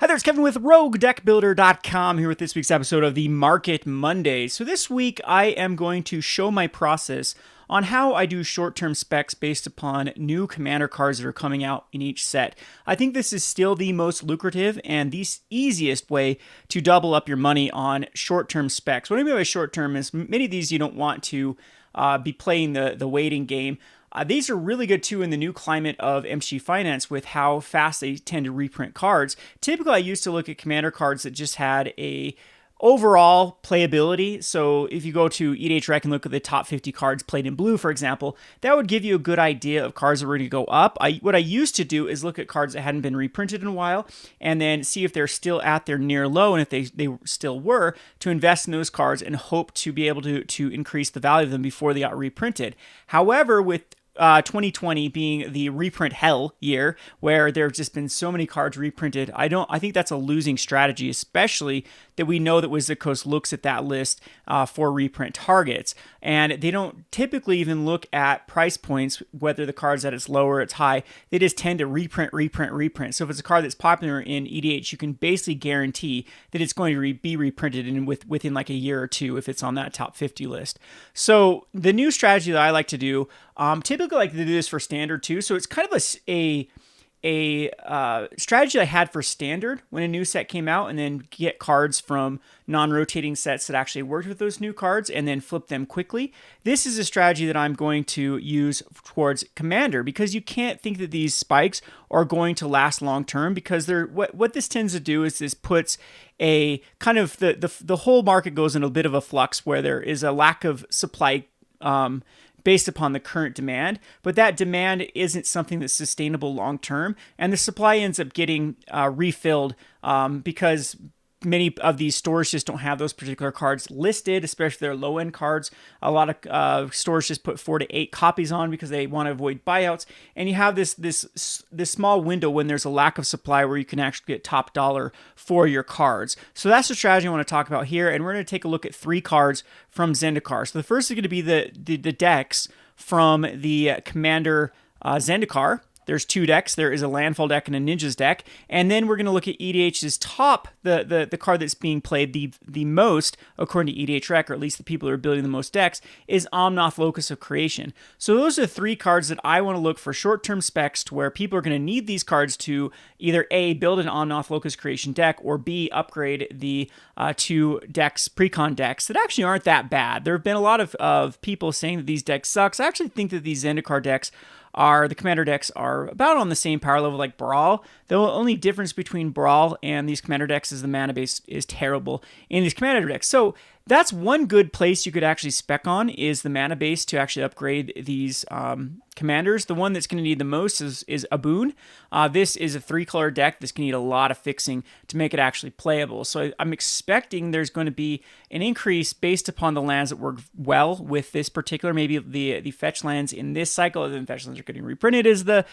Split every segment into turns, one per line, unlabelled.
there, it's Kevin with RogueDeckBuilder.com here with this week's episode of the Market Monday. So this week I am going to show my process on how I do short-term specs based upon new commander cards that are coming out in each set. I think this is still the most lucrative and the easiest way to double up your money on short-term specs. What I mean by short-term is many of these you don't want to be playing the waiting game. These are really good too in the new climate of MG Finance with how fast they tend to reprint cards. Typically, I used to look at commander cards that just had a overall playability. So if you go to EDH Rec and look at the top 50 cards played in blue, for example, that would give you a good idea of cards that were going to go up. What I used to do is look at cards that hadn't been reprinted in a while and then see if they're still at their near low, and if they still were, to invest in those cards and hope to be able to increase the value of them before they got reprinted. However, with 2020 being the reprint hell year, where there have just been so many cards reprinted, I think that's a losing strategy, especially that we know that Wizard of the Coast looks at that list for reprint targets, and they don't typically even look at price points, whether the card's at its low or its high. They just tend to reprint. So if it's a card that's popular in EDH, you can basically guarantee that it's going to be reprinted within like a year or two if it's on that top 50 list. So the new strategy that I like to do, typically like to do this for standard too. So it's kind of a strategy I had for standard when a new set came out, and then get cards from non-rotating sets that actually worked with those new cards and then flip them quickly. This is a strategy that I'm going to use towards Commander, because you can't think that these spikes are going to last long term, because what this tends to do is this puts a kind of the whole market goes in a bit of a flux where there is a lack of supply based upon the current demand, but that demand isn't something that's sustainable long term, and the supply ends up getting refilled because many of these stores just don't have those particular cards listed, especially their low-end cards. A lot of stores just put 4 to 8 copies on because they want to avoid buyouts, and you have this small window when there's a lack of supply where you can actually get top dollar for your cards. So that's the strategy I want to talk about here, and we're going to take a look at 3 cards from Zendikar. So the first is going to be the decks from the Commander Zendikar. There's 2 decks. There is a Landfall deck and a Ninjas deck. And then we're going to look at EDH's top, the card that's being played the most, according to EDH Rec, or at least the people who are building the most decks, is Omnath Locus of Creation. So those are 3 cards that I want to look for short-term specs to where people are going to need these cards to either A, build an Omnath Locus Creation deck, or B, upgrade the 2 decks, precon decks that actually aren't that bad. There have been a lot of people saying that these decks suck. I actually think that these Zendikar decks the commander decks are about on the same power level like Brawl. The only difference between Brawl and these commander decks is the mana base is terrible in these commander decks. So that's one good place you could actually spec on, is the mana base to actually upgrade these commanders. The one that's going to need the most is Aboon. This is a 3-color deck that's going to need a lot of fixing to make it actually playable. So I'm expecting there's going to be an increase based upon the lands that work well with this particular, maybe the fetch lands in this cycle. The fetch lands are getting reprinted as the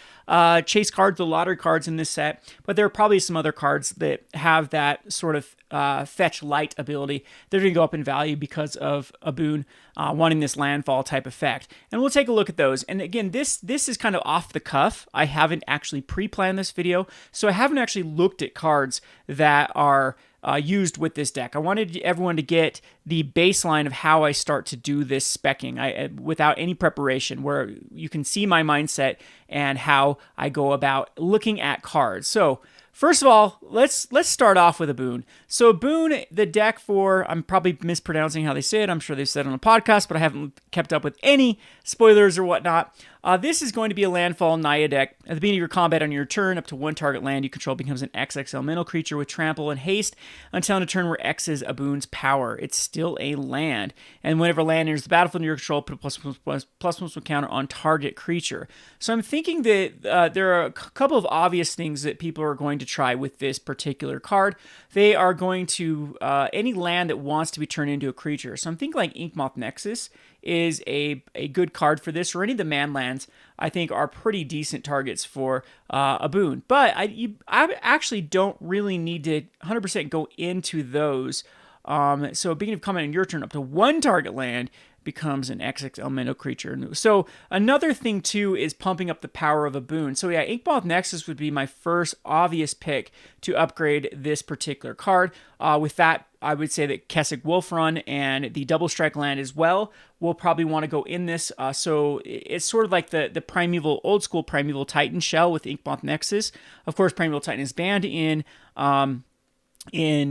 chase cards, the lottery cards in this set, but there are probably some other cards that have that sort of fetch light ability. They're going to go up in value because of Aboon wanting this landfall type effect. And we'll take a look at those. And again, this is kind of off the cuff. I haven't actually pre-planned this video, so I haven't actually looked at cards that are used with this deck. I wanted everyone to get the baseline of how I start to do this specking without any preparation, where you can see my mindset and how I go about looking at cards. So first of all, let's start off with Aboon. So Aboon, the deck for, I'm probably mispronouncing how they say it. I'm sure they've said it on a podcast, but I haven't kept up with any spoilers or whatnot. This is going to be a landfall Naya deck. At the beginning of your combat on your turn, up to 1 target land you control becomes an X elemental creature with trample and haste until in a turn where X is Aboon's power. It's still a land. And whenever land enters the battlefield under your control, put a +1/+1 counter on target creature. So I'm thinking that there are a couple of obvious things that people are going to try with this particular card. They are going to, any land that wants to be turned into a creature. So I'm thinking like Inkmoth Nexus is a good card for this, or any of the man lands I think are pretty decent targets for Aboon. But I actually don't really need to 100% go into those. So beginning of combat on your turn, up to 1 target land becomes an XX elemental creature. So another thing too is pumping up the power of a boon. So yeah, Inkmoth Nexus would be my first obvious pick to upgrade this particular card. With that, I would say that Kessig Wolfrun and the Double Strike land as well will probably want to go in this. So it's sort of like the Primeval, old school Primeval Titan shell with Inkmoth Nexus. Of course, Primeval Titan is banned in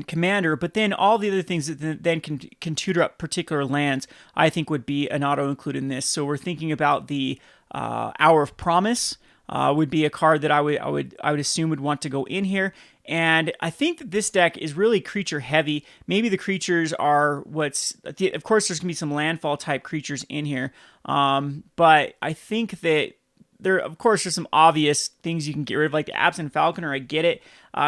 Commander, but then all the other things that then can tutor up particular lands, I think would be an auto include in this. So we're thinking about the Hour of Promise would be a card that I would assume would want to go in here. And I think that this deck is really creature heavy. Maybe the creatures are of course there's gonna be some landfall type creatures in here, but I think that of course, there's some obvious things you can get rid of, like the Absent Falconer. I get it.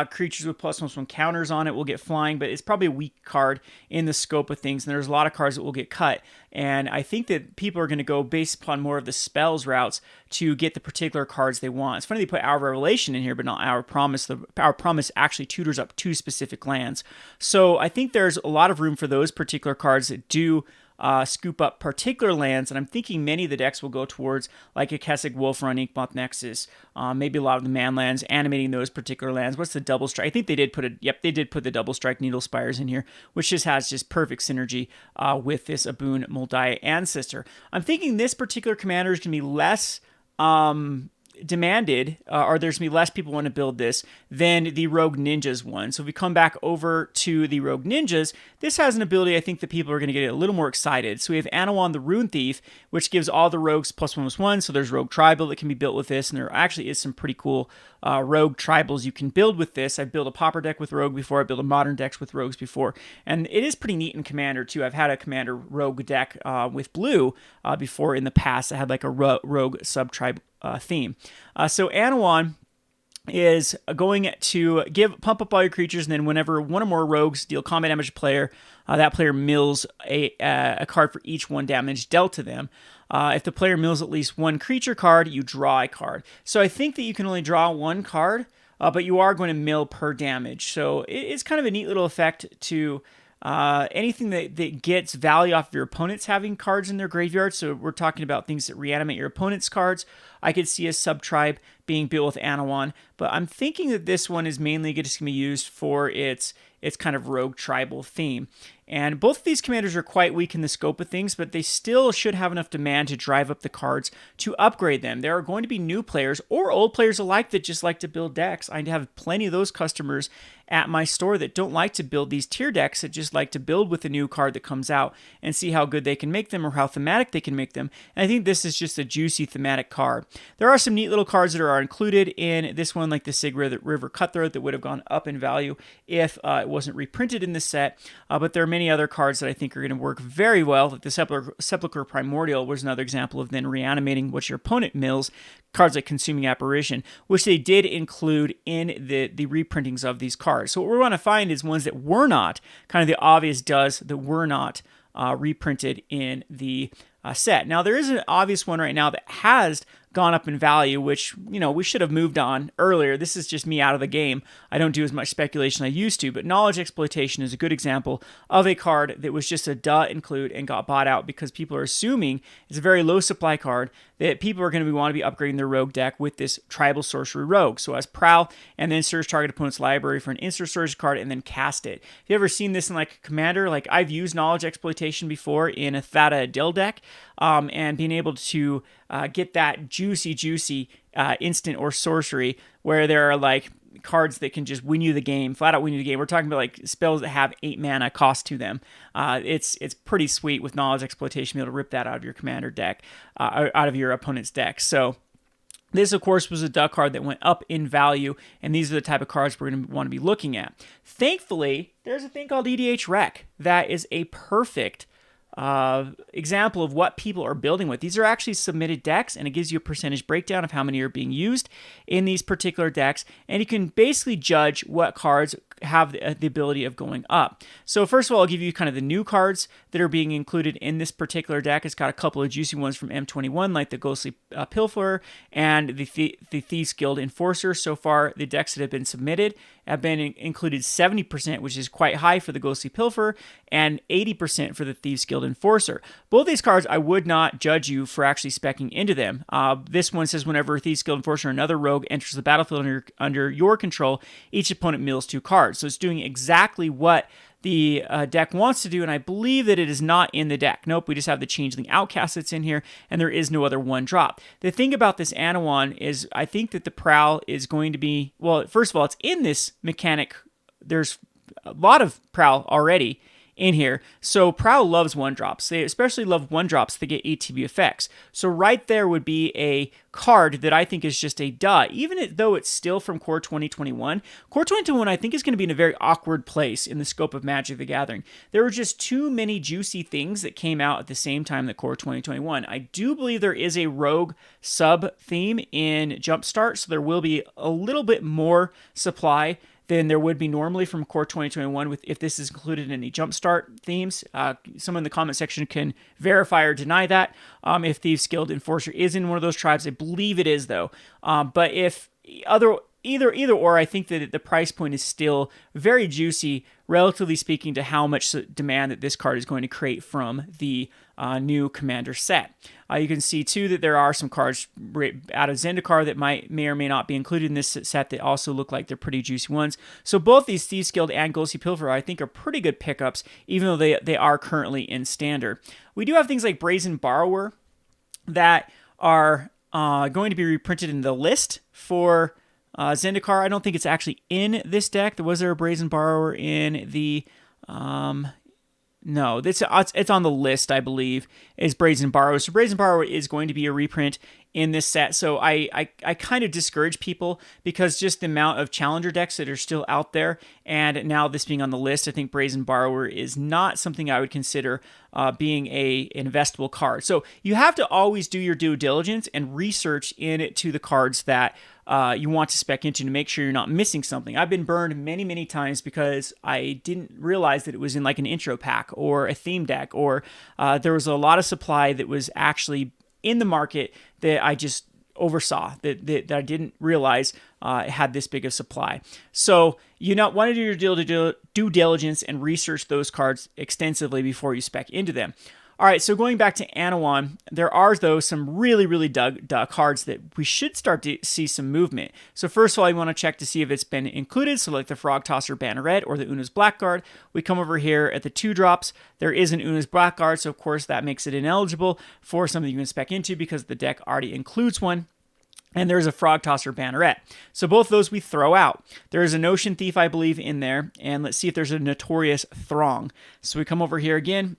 Creatures with +1/+1 counters on it will get flying, but it's probably a weak card in the scope of things, and there's a lot of cards that will get cut. And I think that people are going to go based upon more of the spells routes to get the particular cards they want. It's funny they put Hour of Revelation in here, but not Hour of Promise. The Hour of Promise actually tutors up 2 specific lands. So I think there's a lot of room for those particular cards that do scoop up particular lands, and I'm thinking many of the decks will go towards like a Kessig Wolfrun, Inkmoth Nexus, maybe a lot of the man lands, animating those particular lands. What's the Double Strike? I think they did put the Double Strike Needle Spires in here, which just has perfect synergy with this Aboon Moldiah Ancestor. I'm thinking this particular commander is going to be less demanded, or there's going to be less people want to build this than the Rogue Ninjas one. So if we come back over to the Rogue Ninjas, this has an ability I think that people are going to get a little more excited. So we have Anawan the Rune Thief, which gives all the rogues +1/+1. So there's Rogue Tribal that can be built with this, and there actually is some pretty cool rogue tribals you can build with this. I've built a Pauper deck with Rogue before. I've built a Modern decks with Rogues before, and it is pretty neat in Commander too. I've had a Commander Rogue deck with blue before in the past. I had like a Rogue sub-tribe theme. So Anawan is going to pump up all your creatures, and then whenever one or more rogues deal combat damage to a player, that player mills a card for each 1 damage dealt to them. If the player mills at least 1 creature card, you draw a card. So I think that you can only draw 1 card, but you are going to mill per damage. So it's kind of a neat little effect to anything that gets value off of your opponents having cards in their graveyard. So we're talking about things that reanimate your opponent's cards. I could see a sub-tribe being built with Anawan, but I'm thinking that this one is mainly just going to be used for its kind of rogue tribal theme. And both of these commanders are quite weak in the scope of things, but they still should have enough demand to drive up the cards to upgrade them. There are going to be new players or old players alike that just like to build decks. I have plenty of those customers at my store that don't like to build these tier decks, that just like to build with a new card that comes out and see how good they can make them or how thematic they can make them. And I think this is just a juicy thematic card. There are some neat little cards that are included in this one, like the Sigrid River Cutthroat, that would have gone up in value if it wasn't reprinted in the set. But there are many other cards that I think are going to work very well. Like the Sepulchre Primordial was another example of then reanimating what your opponent mills. Cards like Consuming Apparition, which they did include in the reprintings of these cards. So what we want to find is ones that were not, kind of the obvious does, that were not reprinted in the set. Now, there is an obvious one right now that has gone up in value, which, we should have moved on earlier. This is just me out of the game. I don't do as much speculation as I used to, but Knowledge Exploitation is a good example of a card that was just a duh include and got bought out because people are assuming it's a very low supply card, that people are going to want to be upgrading their rogue deck with this tribal sorcery rogue. So as Prowl, and then search target opponent's library for an instant sorcery card and then cast it. If you ever seen this in like Commander, like I've used Knowledge Exploitation before in a Thada Dill deck, and being able to get that juicy instant or sorcery where there are like cards that can just win you the game, flat out win you the game. We're talking about like spells that have 8 mana cost to them. It's pretty sweet with Knowledge Exploitation, be able to rip that out of your commander deck, out of your opponent's deck. So this, of course, was a duck card that went up in value, and these are the type of cards we're going to want to be looking at. Thankfully, there's a thing called EDH Rec that is a perfect example of what people are building with. These are actually submitted decks, and it gives you a percentage breakdown of how many are being used in these particular decks, and you can basically judge what cards have the ability of going up. So first of all, I'll give you kind of the new cards that are being included in this particular deck. It's got a couple of juicy ones from M21, like the Ghostly Pilferer and the Thieves Guild Enforcer. So far, the decks that have been submitted, have been included 70%, which is quite high for the Ghostly Pilfer, and 80% for the Thieves Guild Enforcer. Both these cards, I would not judge you for actually speccing into them. This one says whenever Thieves Guild Enforcer or another rogue enters the battlefield under your control, each opponent mills 2 cards. So it's doing exactly what the deck wants to do, and I believe that it is not in the deck. Nope, we just have the Changeling Outcast that's in here, and there is no other 1-drop. The thing about this Anawan is I think that the Prowl is going to be, well, first of all, it's in this mechanic. There's a lot of Prowl already in here. So Prowl loves 1-drops. They especially love 1-drops that get ATB effects. So right there would be a card that I think is just a duh. Even though it's still from Core 2021, Core 2021 I think is going to be in a very awkward place in the scope of Magic the Gathering. There were just too many juicy things that came out at the same time that Core 2021. I do believe there is a rogue sub-theme in Jumpstart, so there will be a little bit more supply than there would be normally from Core 2021 if this is included in any Jumpstart themes. Someone in the comment section can verify or deny that. If Thieves Guild Enforcer is in one of those tribes, I believe it is though. But if either or, I think that the price point is still very juicy, relatively speaking, to how much demand that this card is going to create from the new Commander set. You can see too that there are some cards out of Zendikar that may or may not be included in this set that also look like they're pretty juicy ones. So both these Thieves Guild and Ghostly Pilfer I think are pretty good pickups, even though they are currently in Standard. We do have things like Brazen Borrower that are going to be reprinted in the list for Zendikar. I don't think it's actually in this deck. Was there a Brazen Borrower in the... No, it's on the list, I believe, is Brazen Borrower. So Brazen Borrower is going to be a reprint in this set. So I kind of discourage people because just the amount of challenger decks that are still out there, and now this being on the list, I think Brazen Borrower is not something I would consider being an investable card. So you have to always do your due diligence and research into the cards that you want to spec into to make sure you're not missing something. I've been burned many, many times because I didn't realize that it was in like an intro pack or a theme deck, or there was a lot of supply that was actually in the market that I just oversaw, that I didn't realize had this big of supply. So you want to do your due diligence and research those cards extensively before you spec into them. All right, so going back to Anawan, there are, though, some really, really dug cards that we should start to see some movement. So first of all, you want to check to see if it's been included, so like the Frog Tosser Banneret or the Una's Blackguard. We come over here at the 2-drops. There is an Una's Blackguard, so of course that makes it ineligible for something you can spec into because the deck already includes one. And there's a Frog Tosser Banneret. So both those we throw out. There is a Notion Thief, I believe, in there. And let's see if there's a Notorious Throng. So we come over here again,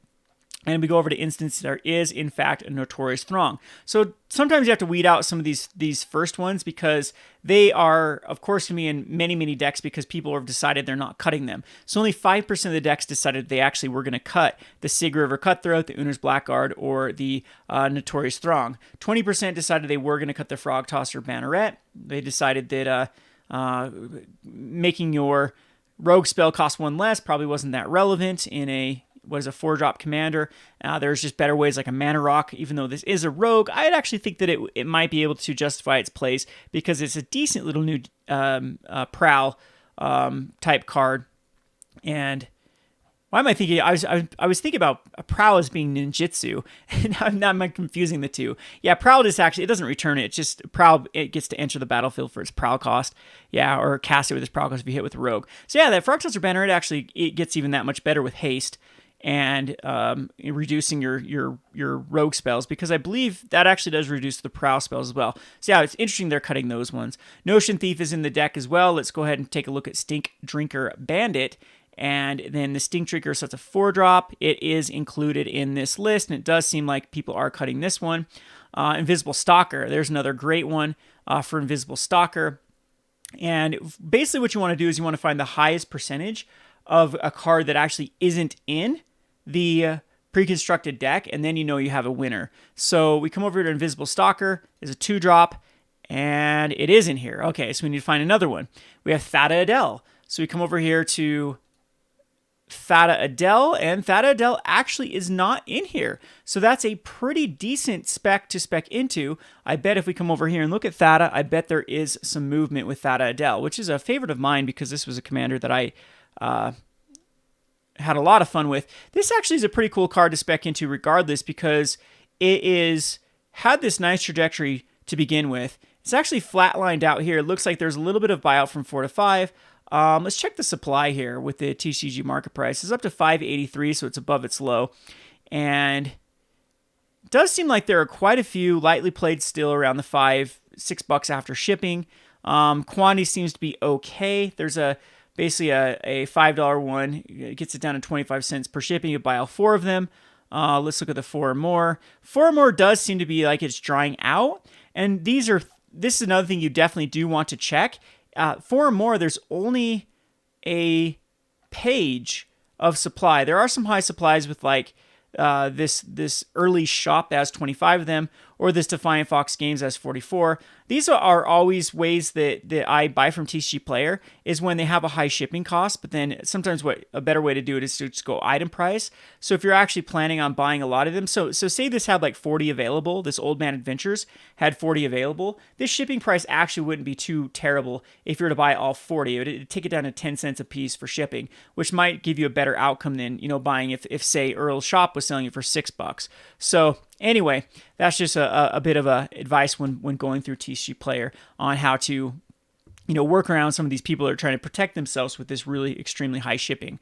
and we go over to instance. There is, in fact, a Notorious Throng. So sometimes you have to weed out some of these first ones because they are, of course, going to be in many, many decks because people have decided they're not cutting them. So only 5% of the decks decided they actually were going to cut the Sig River Cutthroat, the Una's Blackguard, or the Notorious Throng. 20% decided they were going to cut the Frog Tosser Banneret. They decided that making your rogue spell cost 1 less probably wasn't that relevant in a 4-drop commander. There's just better ways like a Mana Rock. Even though this is a rogue, I'd actually think that it might be able to justify its place because it's a decent little new Prowl type card. And why am I thinking? I was thinking about Prowl as being ninjutsu, and now I'm confusing the two. Yeah, Prowl just actually, it doesn't return it. It's just Prowl, it gets to enter the battlefield for its Prowl cost. Yeah, or cast it with its Prowl cost if you hit with a rogue. So yeah, that Frog Tosser Banneret actually, it gets even that much better with haste and reducing your rogue spells, because I believe that actually does reduce the Prowl spells as well. So yeah, it's interesting they're cutting those ones. Notion Thief is in the deck as well. Let's go ahead and take a look at Stink Drinker Bandit. And then the Stink Drinker, so it's a 4-drop. It is included in this list, and it does seem like people are cutting this one. Invisible Stalker, there's another great one for Invisible Stalker. And basically what you want to do is you want to find the highest percentage of a card that actually isn't in the pre-constructed deck, and then you have a winner. So we come over to Invisible Stalker. It's a 2-drop, and it is in here. Okay, so we need to find another one. We have Thada Adel. So we come over here to Thada Adele, and Thada Adele actually is not in here. So that's a pretty decent spec to spec into. I bet if we come over here and look at Thada, I bet there is some movement with Thada Adele, which is a favorite of mine because this was a commander that I had a lot of fun with. This actually is a pretty cool card to spec into regardless because it is had this nice trajectory to begin with. It's actually flatlined out here. It looks like there's a little bit of buyout from 4 to 5. Let's check the supply here with the TCG market price. It's up to 583, so it's above its low. And it does seem like there are quite a few lightly played still around the $5-6 after shipping. Quantity seems to be okay. There's basically a $5 one. It gets it down to 25 cents per shipping. You buy all 4 of them. Let's look at the 4 or more. 4 or more does seem to be like it's drying out. And this is another thing you definitely do want to check. 4 or more, there's only a page of supply. There are some high supplies with like this early shop that has 25 of them, or this Defiant Fox Games has 44. These are always ways that I buy from TCG Player is when they have a high shipping cost, but then sometimes what a better way to do it is to just go item price. So if you're actually planning on buying a lot of them, so say this had like 40 available, this Old Man Adventures had 40 available, this shipping price actually wouldn't be too terrible if you were to buy all 40. It'd take it down to 10 cents a piece for shipping, which might give you a better outcome than, buying if say Earl's Shop was selling it for $6. So anyway, that's just a bit of advice when going through TCG Player on how to work around some of these people that are trying to protect themselves with this really extremely high shipping.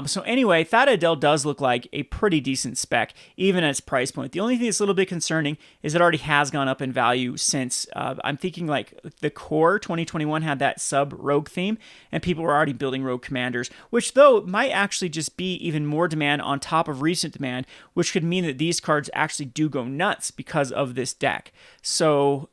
So anyway, Thada Adele does look like a pretty decent spec, even at its price point. The only thing that's a little bit concerning is it already has gone up in value since, I'm thinking like the core 2021 had that sub-rogue theme, and people were already building rogue commanders, which though might actually just be even more demand on top of recent demand, which could mean that these cards actually do go nuts because of this deck. So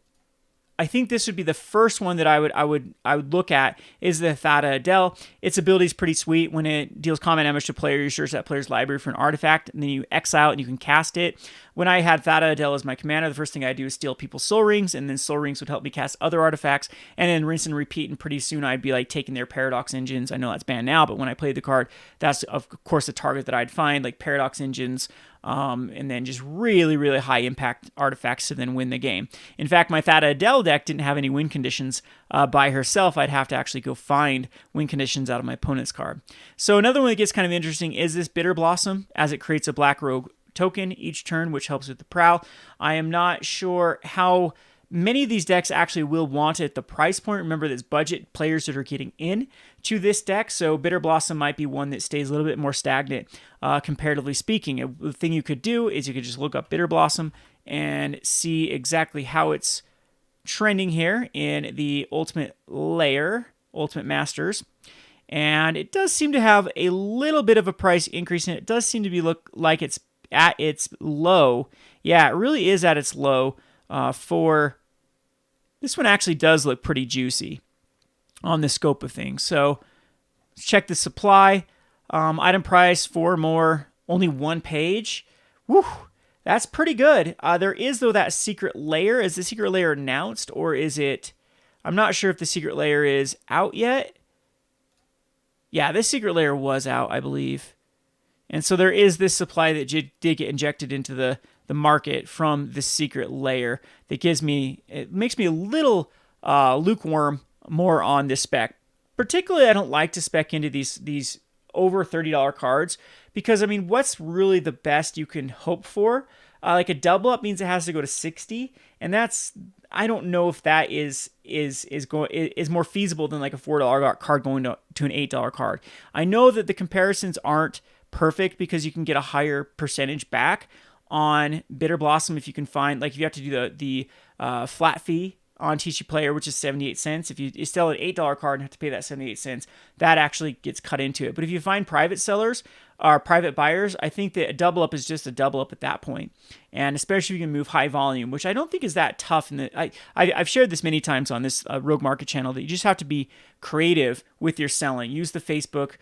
I think this would be the first one that I would look at is the Thada Adele. Its ability is pretty sweet. When it deals combat damage to a player, you search that player's library for an artifact, and then you exile it and you can cast it. When I had Thada Adele as my commander, the first thing I do is steal people's soul rings, and then soul rings would help me cast other artifacts, and then rinse and repeat, and pretty soon I'd be like taking their paradox engines. I know that's banned now, but when I played the card, that's of course the target that I'd find, like paradox engines, and then just really, really high impact artifacts to then win the game. In fact, my Thada Adele deck didn't have any win conditions by herself. I'd have to actually go find win conditions out of my opponent's card. So another one that gets kind of interesting is this Bitter Blossom, as it creates a black rogue token each turn, which helps with the prowl. I am not sure how many of these decks actually will want it at the price point. Remember, there's budget players that are getting in to this deck, so Bitter Blossom might be one that stays a little bit more stagnant, comparatively speaking. The thing you could do is you could just look up Bitter Blossom and see exactly how it's trending here in the Ultimate Layer, Ultimate Masters. And it does seem to have a little bit of a price increase, and it does seem to look like it's at its low. Yeah, it really is at its low for... This one actually does look pretty juicy on the scope of things. So let's check the supply. Item price, 4 more, only 1 page. Woo, that's pretty good. There is, though, that secret layer. Is the secret layer announced, or is it... I'm not sure if the secret layer is out yet. Yeah, this secret layer was out, I believe. And so there is this supply that did get injected into the market from this secret layer that makes me a little lukewarm more on this spec. Particularly, I don't like to spec into these over $30 cards because, I mean, what's really the best you can hope for? Like a double up means it has to go to 60, and that's... I don't know if that is more feasible than like a $4 card going to an $8 card. I know that the comparisons aren't perfect because you can get a higher percentage back on Bitter Blossom if you can find, like if you have to do the flat fee on TCG Player, which is 78 cents. If you sell an $8 card and have to pay that 78 cents, that actually gets cut into it. But if you find private sellers or private buyers, I think that a double up is just a double up at that point. And especially if you can move high volume, which I don't think is that tough. I've shared this many times on this Rogue Market channel that you just have to be creative with your selling. Use the Facebook,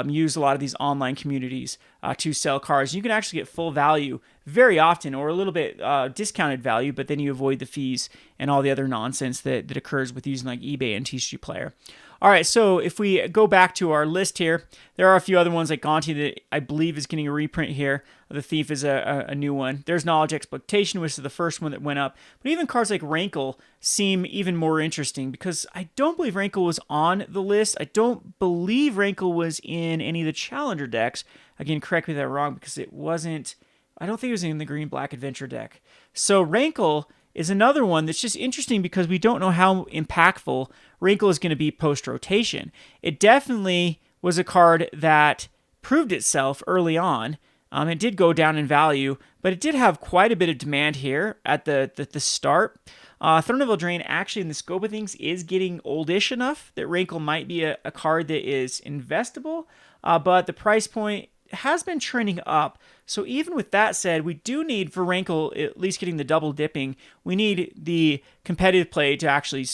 use a lot of these online communities to sell cars. You can actually get full value very often, or a little bit discounted value, but then you avoid the fees and all the other nonsense that occurs with using like eBay and TCG Player. All right, so if we go back to our list here, there are a few other ones like Gonti that I believe is getting a reprint here. The Thief is a new one. There's Knowledge Exploitation, which is the first one that went up. But even cards like Rankle seem even more interesting because I don't believe Rankle was on the list. I don't believe Rankle was in any of the Challenger decks. Again, correct me if I'm wrong because it wasn't. I don't think it was in the Green-Black Adventure deck. So Rankle is another one that's just interesting because we don't know how impactful Rankle is going to be post-rotation. It definitely was a card that proved itself early on. It did go down in value, but it did have quite a bit of demand here at the start. Throne of Eldraine actually in the scope of things is getting oldish enough that Rankle might be a card that is investable, but the price point has been trending up. So even with that said, we do need for Rankle at least getting the double dipping. We need the competitive play to actually,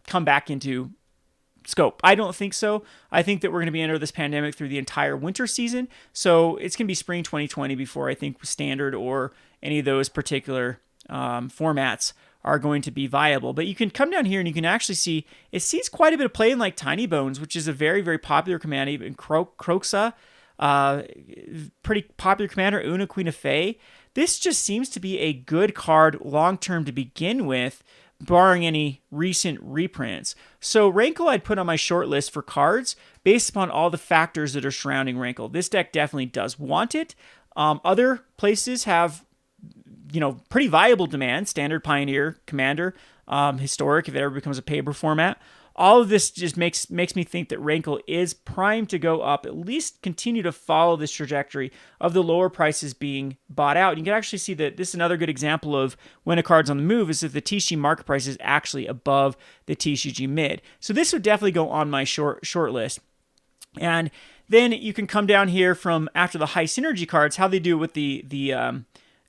come back into scope. I don't think so. I think that we're going to be under this pandemic through the entire winter season. So it's going to be spring 2020 before I think Standard or any of those particular formats are going to be viable. But you can come down here and you can actually see it sees quite a bit of play in like Tiny Bones, which is a very, very popular command. Even Croxa, pretty popular commander, Una, Queen of Fae. This just seems to be a good card long-term to begin with, barring any recent reprints. So Rankle I'd put on my short list for cards based upon all the factors that are surrounding Rankle. This deck definitely does want it. Other places have, pretty viable demand. Standard, Pioneer, Commander, Historic, if it ever becomes a paper format. All of this just makes me think that Rankle is primed to go up, at least continue to follow this trajectory of the lower prices being bought out. You can actually see that this is another good example of when a card's on the move is if the TCG market price is actually above the TCG mid. So this would definitely go on my short list. And then you can come down here from after the high synergy cards, how they do with the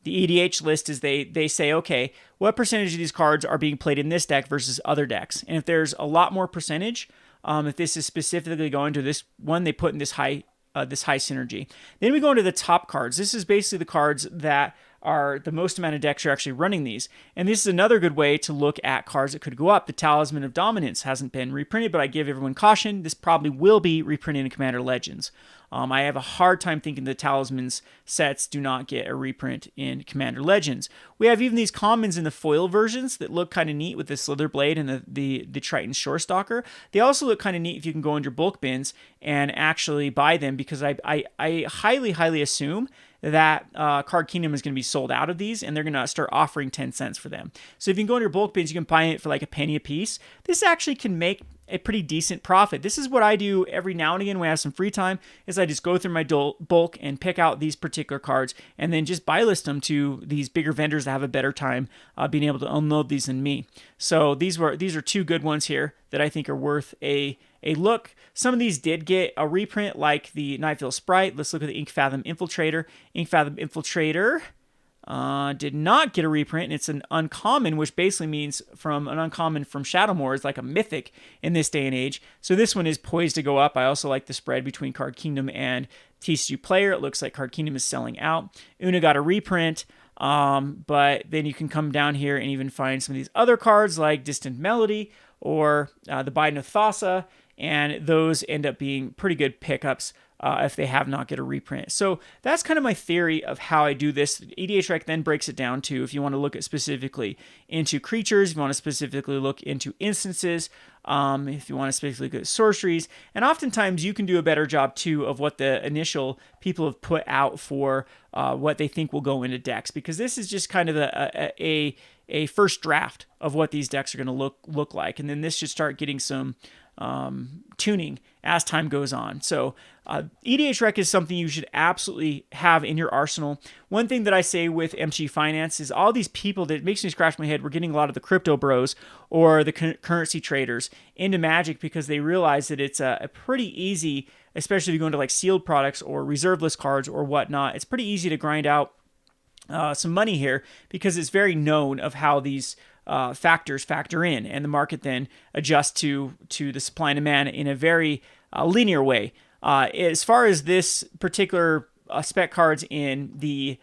EDH list is they say, okay, what percentage of these cards are being played in this deck versus other decks? And if there's a lot more percentage, if this is specifically going to this one, they put in this high synergy. Then we go into the top cards. This is basically the cards that are the most amount of decks are actually running these. And this is another good way to look at cards that could go up. The Talisman of Dominance hasn't been reprinted, but I give everyone caution. This probably will be reprinted in Commander Legends. I have a hard time thinking the Talismans sets do not get a reprint in Commander Legends. We have even these commons in the foil versions that look kind of neat with the Slither Blade and the Triton Shorestalker. They also look kind of neat if you can go into your bulk bins and actually buy them, because I highly, highly assume that Card Kingdom is going to be sold out of these, and they're going to start offering 10 cents for them. So if you can go into your bulk bins, you can buy it for like a penny a piece. This actually can make a pretty decent profit. This is what I do every now and again when I have some free time, is I just go through my bulk and pick out these particular cards and then just buy list them to these bigger vendors that have a better time being able to unload these than me. So these are two good ones here that I think are worth a look. Some of these did get a reprint, like the Nightveil Sprite. Let's look at the Ink Fathom Infiltrator. Ink Fathom Infiltrator did not get a reprint, and it's an uncommon, which basically means from an uncommon from Shadowmoor is like a mythic in this day and age. So this one is poised to go up. I also like the spread between Card Kingdom and TCG Player. It looks like Card Kingdom is selling out. Una got a reprint, but then you can come down here and even find some of these other cards like Distant Melody or the Biden of Thassa, and those end up being pretty good pickups if they have not get a reprint. So that's kind of my theory of how I do this. EDH Rec then breaks it down to, if you want to look at specifically into creatures, if you want to specifically look into instances, if you want to specifically look at sorceries, and oftentimes you can do a better job too of what the initial people have put out for what they think will go into decks, because this is just kind of a first draft of what these decks are going to look like, and then this should start getting some tuning as time goes on. So EDH Rec is something you should absolutely have in your arsenal. One thing that I say with MG Finance is all these people that makes me scratch my head. We're getting a lot of the crypto bros or the currency traders into Magic because they realize that it's a pretty easy, especially if you go into like sealed products or reserve list cards or whatnot, it's pretty easy to grind out some money here because it's very known of how these factors factor in, and the market then adjusts to the supply and demand in a very linear way. As far as this particular spec cards in the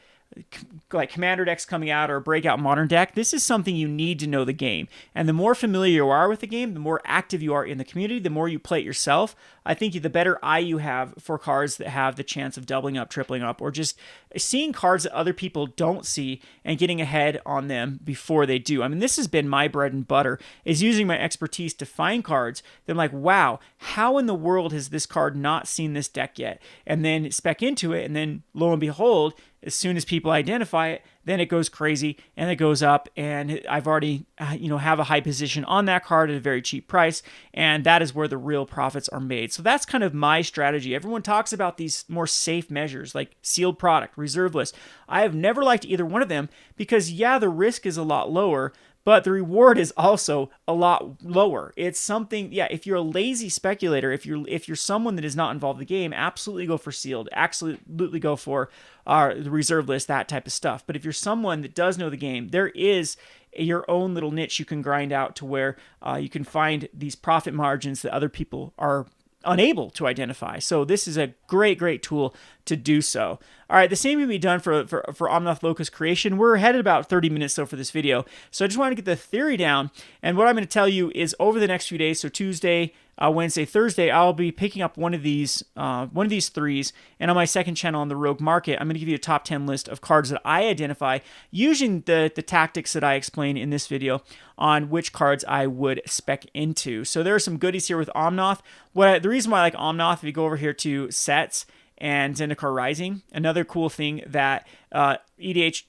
like commander decks coming out or a breakout modern deck, this is something you need to know the game. And the more familiar you are with the game, the more active you are in the community, the more you play it yourself, I think the better eye you have for cards that have the chance of doubling up, tripling up, or just seeing cards that other people don't see and getting ahead on them before they do. I mean, this has been my bread and butter, is using my expertise to find cards that I'm like, wow, how in the world has this card not seen this deck yet? And then spec into it, and then lo and behold, as soon as people identify it, then it goes crazy and it goes up, and I've already have a high position on that card at a very cheap price, and that is where the real profits are made. So that's kind of my strategy. Everyone talks about these more safe measures like sealed product, reserve list. I have never liked either one of them because the risk is a lot lower, but the reward is also a lot lower. It's something, if you're a lazy speculator, if you're someone that is not involved in the game, absolutely go for sealed, absolutely go for the reserve list, that type of stuff. But if you're someone that does know the game, there is your own little niche you can grind out to where you can find these profit margins that other people are unable to identify. So this is a great tool to do so. All right, the same can be done for Omnath Locust creation. We're headed about 30 minutes though for this video. So I just want to get the theory down. And what I'm going to tell you is over the next few days, so Tuesday, Wednesday, Thursday, I'll be picking up one of these threes. And on my second channel on the Rogue Market, I'm going to give you a top 10 list of cards that I identify using the tactics that I explain in this video on which cards I would spec into. So there are some goodies here with Omnath. The reason why I like Omnath, if you go over here to sets and Zendikar Rising, another cool thing that EDH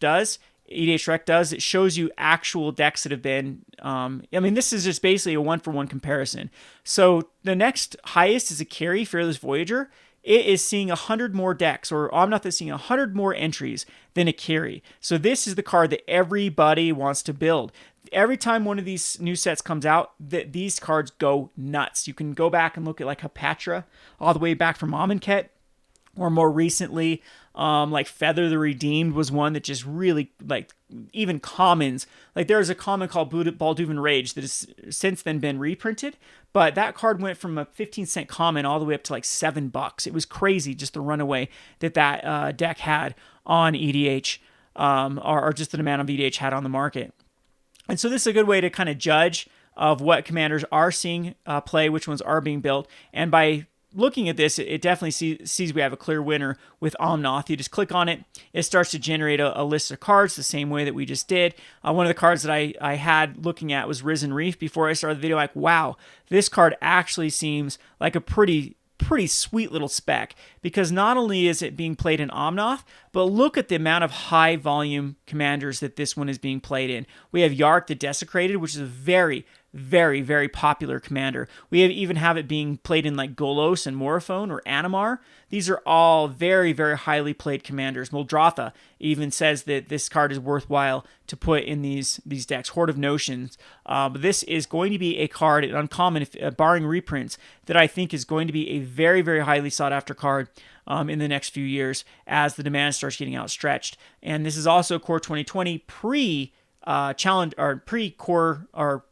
Rec does, it shows you actual decks that have been, this is just basically a one-for-one comparison. So the next highest is a carry, Fearless Voyager. It is seeing 100 more decks, or Omnath is seeing 100 more entries than a carry. So this is the card that everybody wants to build. Every time one of these new sets comes out, these cards go nuts. You can go back and look at like Hapatra, all the way back from Amonkhet, or more recently, like Feather the Redeemed was one that just really, like, even commons. Like, there's a common called Balduvan Rage that has since then been reprinted, but that card went from a 15-cent common all the way up to like $7. It was crazy, just the runaway that deck had on EDH, or just the amount of EDH had on the market. And so this is a good way to kind of judge of what commanders are seeing play, which ones are being built, and by looking at this, it definitely sees we have a clear winner with Omnath. You just click on it, it starts to generate a list of cards the same way that we just did. One of the cards that I had looking at was Risen Reef before I started the video. Like, wow, this card actually seems like a pretty sweet little spec, because not only is it being played in Omnath, but look at the amount of high volume commanders that this one is being played in. We have Yark the Desecrated, which is a very popular commander. We even have it being played in like Golos and Morophone or Animar. These are all very highly played commanders. Muldrotha even says that this card is worthwhile to put in these decks. Horde of Notions. But this is going to be a card, an uncommon, barring reprints, that I think is going to be a very highly sought after card in the next few years as the demand starts getting outstretched. And this is also Core 2020 challenge, or pre-core, or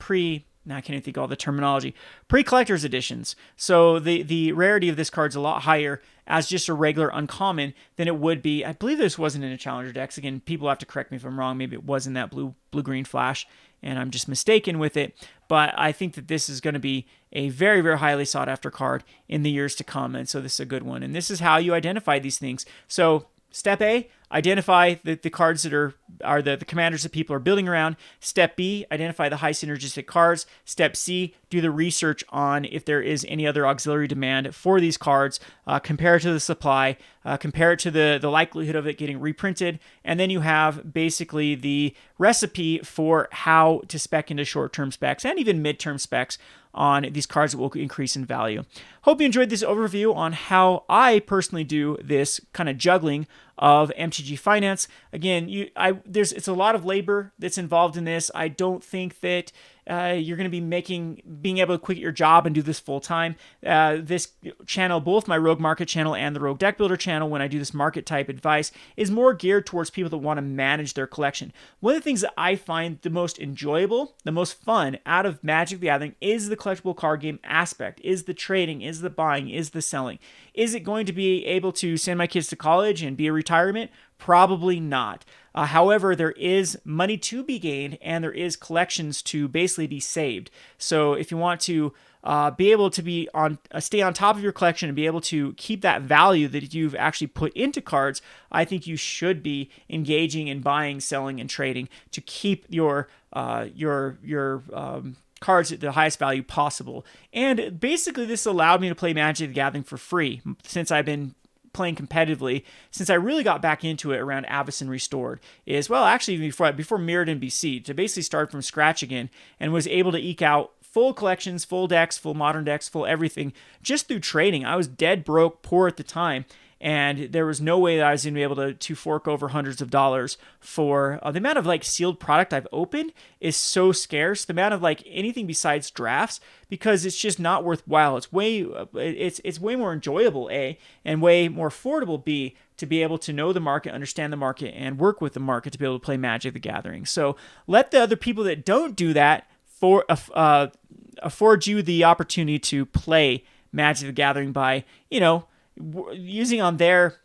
now I can't even think of all the terminology, pre-collector's editions. So the rarity of this card's a lot higher as just a regular uncommon than it would be. I believe this wasn't in a challenger decks. Again, people have to correct me if I'm wrong. Maybe it was in that blue-green flash, and I'm just mistaken with it. But I think that this is going to be a very highly sought after card in the years to come, and so this is a good one. And this is how you identify these things. So Step A, identify the cards that are the commanders that people are building around. Step B, identify the high synergistic cards. Step C, do the research on if there is any other auxiliary demand for these cards. Compare it to the supply. Compare it to the likelihood of it getting reprinted. And then you have basically the recipe for how to spec into short-term specs and even mid-term specs on these cards that will increase in value. Hope you enjoyed this overview on how I personally do this kind of juggling of MTG finance. Again, it's a lot of labor that's involved in this. I don't think that you're going to be being able to quit your job and do this full time. This channel, both my Rogue Market channel and the Rogue Deck Builder channel, when I do this market type advice, is more geared towards people that want to manage their collection. One of the things that I find the most enjoyable, the most fun out of Magic the Gathering is the collectible card game aspect, is the trading, is the buying, is the selling. Is it going to be able to send my kids to college and be a retirement? Probably not. However, there is money to be gained and there is collections to basically be saved. So if you want to be able to be on stay on top of your collection and be able to keep that value that you've actually put into cards, I think you should be engaging in buying, selling, and trading to keep your cards at the highest value possible. And basically, this allowed me to play Magic the Gathering for free since I've been playing competitively since I really got back into it around Avacyn Restored. Is well, actually before Mirrodin BC, to basically start from scratch again, and was able to eke out full collections, full decks, full modern decks, full everything just through trading. I was dead broke, poor at the time, and there was no way that I was going to be able to fork over hundreds of dollars for the amount of like sealed product I've opened is so scarce. The amount of like anything besides drafts, because it's just not worthwhile. It's way more enjoyable, A, and way more affordable, B, to be able to know the market, understand the market, and work with the market to be able to play Magic the Gathering. So let the other people that don't do that afford you the opportunity to play Magic the Gathering by, using on their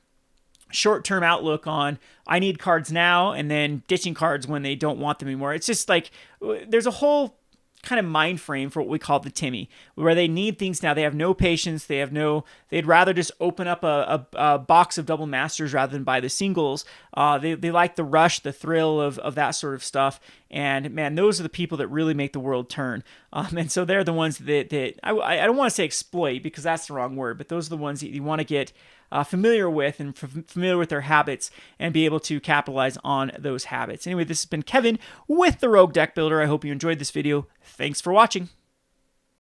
short-term outlook on I need cards now and then ditching cards when they don't want them anymore. It's just like there's a whole kind of mind frame for what we call the Timmy, where they need things now. They have no patience. They'd rather just open up a box of double masters rather than buy the singles. They like the rush, the thrill of that sort of stuff. And man, those are the people that really make the world turn. And so they're the ones that I don't want to say exploit because that's the wrong word, but those are the ones that you want to get familiar with and familiar with their habits and be able to capitalize on those habits. Anyway, this has been Kevin with the Rogue Deck Builder. I hope you enjoyed this video. Thanks for watching.